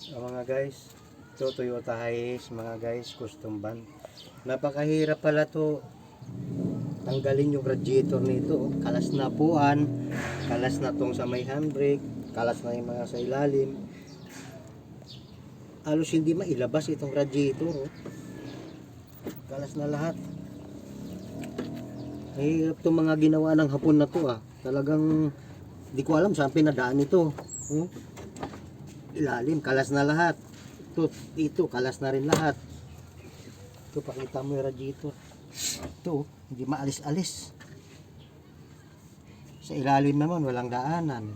Mga guys, ito Toyota Hiace mga guys, custom van. Napakahirap pala to tanggalin yung radiator nito. Kalas na puan, kalas na tong sa may handbrake, kalas na yung mga sa ilalim. Halos hindi mailabas itong radiator. Kalas na lahat. Mahirap itong mga ginawa ng Hapon na to Talagang di ko alam saan pinadaan ito. Ilalim, kalas na lahat. Ito, kalas na rin lahat. Ito, pakita mo yung radiator. Ito, hindi maalis-alis. Sa ilalim naman, walang daanan.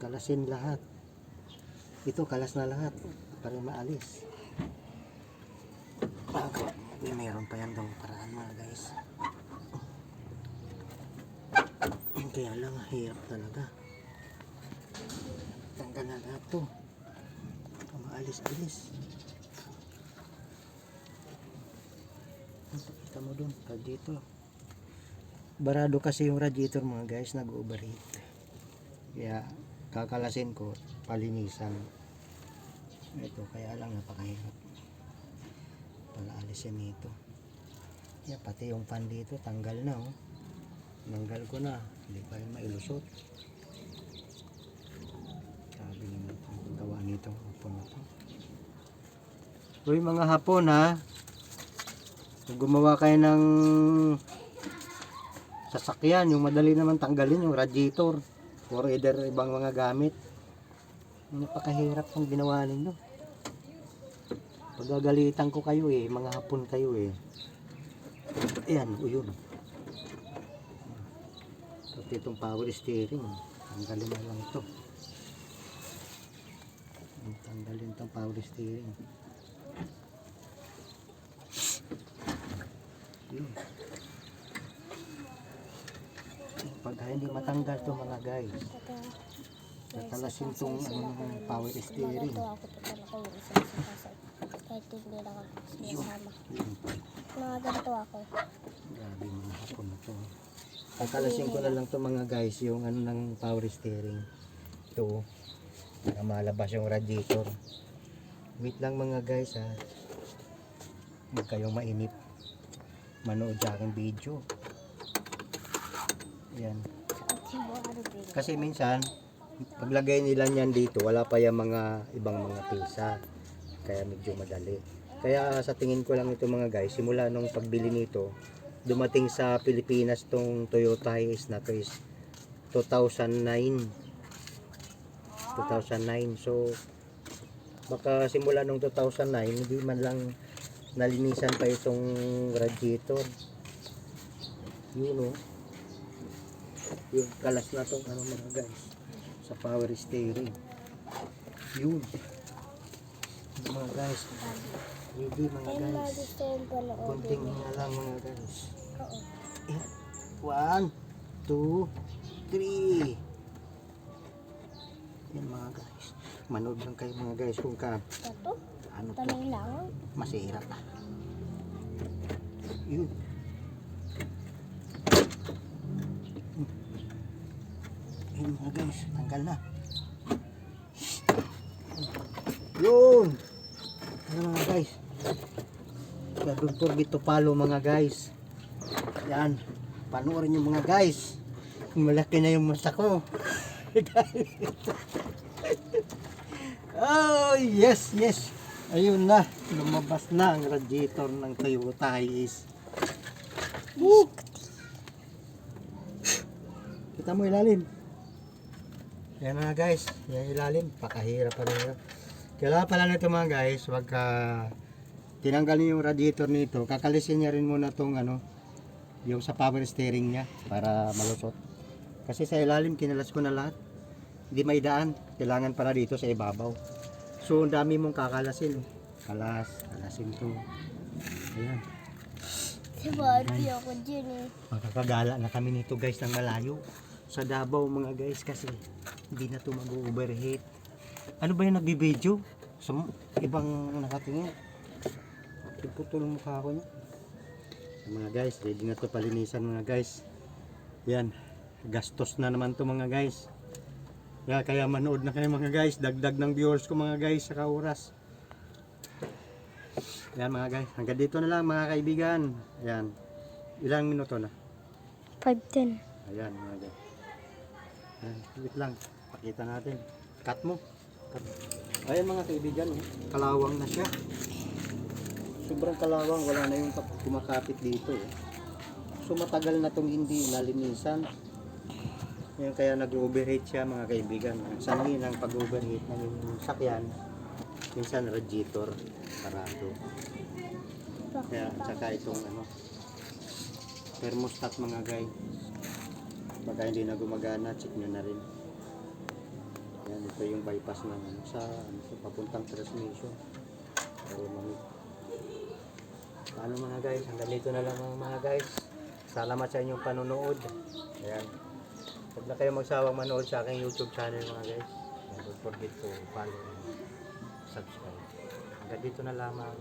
Kalasin lahat. Ito, kalas na lahat. Para maalis. Meron pa yan daw paraan mga guys. Kaya lang, hirap talaga. Tanggal na lahat to. Maalis-alis. Kita mo dun, radiator. Barado kasi yung radiator mga guys, nag-overheat. Kaya kakalasin ko, palinisan. Ito, kaya lang napakahirap. Palaalisin nito. Kaya pati yung fan dito, tanggal na Tanggal ko na, hindi pa rin mailusot. Sabi naman itong gawa nitong Hapon na to. Uy mga Hapon kung gumawa kayo ng sasakyan, yung madali naman tanggalin yung radiator or either ibang mga gamit. Napakahirap ng ginawa ninyo. Pagagalitan ko kayo mga Hapon kayo Ayan, yun. Pati itong power steering, tanggalin na lang ito. Tanggalin itong power steering. Yun. Pag hindi matanggal to mga guys, tatalasin itong power steering. Kahit hindi lang ako sinasama. Mga ganito ako. Grabe mga Hapon na to. Tatalasin ko na lang to mga guys, yung ng power steering. Ito, para malabas yung radiator. Wait lang mga guys huwag kayong mainip. Manood sa aking video. Yan. Kasi minsan, paglagay nila niyan dito, wala pa yung mga ibang mga pisa. Kaya medyo madali. Kaya sa tingin ko lang ito mga guys, simula nung pagbili nito, dumating sa Pilipinas tong Toyota Hiace na to is 2009. So baka simula nung 2009 hindi man lang nalinisan pa itong radiator. Yun yung kalas na tong mga guys sa power steering. Yun mga guys, hindi mga guys, kunting na lang mga guys. 1, 2, 3. Yan mga guys, manood lang kayo mga guys kung ano to, masira. Yun. Yun mga guys, tanggal na. Yun. Ano mga guys, don't forget to follow mga guys. Yan, panoorin nyo mga guys. Malaki na yung mata ko. Oh yes. Ayun na, lumabas na ang radiator ng Toyota Hiace. Kita mo ilalim. Yan na guys, yung ilalim, pakahirap pa rin. Kailangan pala nito mga guys, wagka tinanggal niyo yung radiator nito, kakalisin niya rin muna tong yung sa power steering niya para malusot. Kasi sa ilalim kinalas ko na lahat. Hindi maidaan, kailangan pala dito sa ibabaw. So ang dami mong kakalasin. Kalasin to. Ayan. Sabi ako dyan Makakagala na kami nito guys ng malayo. Sa Davao mga guys kasi hindi na to mag-overheat. Ano ba yung nagbibideo? Sa ibang nakatingin. Putol ang mukha ko niya. Mga guys, ready na to palinisan mga guys. Yan. Gastos na naman to mga guys. Kaya manood na kayo mga guys. Dagdag ng viewers ko mga guys sa oras. Yan mga guys. Hanggang dito na lang mga kaibigan. Ayan. Ilang minuto na? 5:10. Ayan mga guys. Ayan. Wait lang. Pakita natin. Cut mo. Cut. Ayan mga kaibigan. Oh. Kalawang na siya. Sobrang kalawang. Wala na yung kumakapit dito. Eh. So matagal na itong hindi nalinisan. Yan kaya nag-overheat siya mga kaibigan. Ang sanhi ng pag-overheat ng yung sakyan, minsan radiator, sarado. Kaya tsaka itong thermostat mga guys. Baka hindi na gumagana, check nyo na rin. Yan, ito yung bypass ng sa papuntang transmission. Paano mga guys, hanggang dito na lang mga guys. Salamat sa inyong panonood. Ayan. Huwag na kayo magsawang manood sa aking YouTube channel mga guys. Don't forget to follow and subscribe. Hanggang dito na lamang.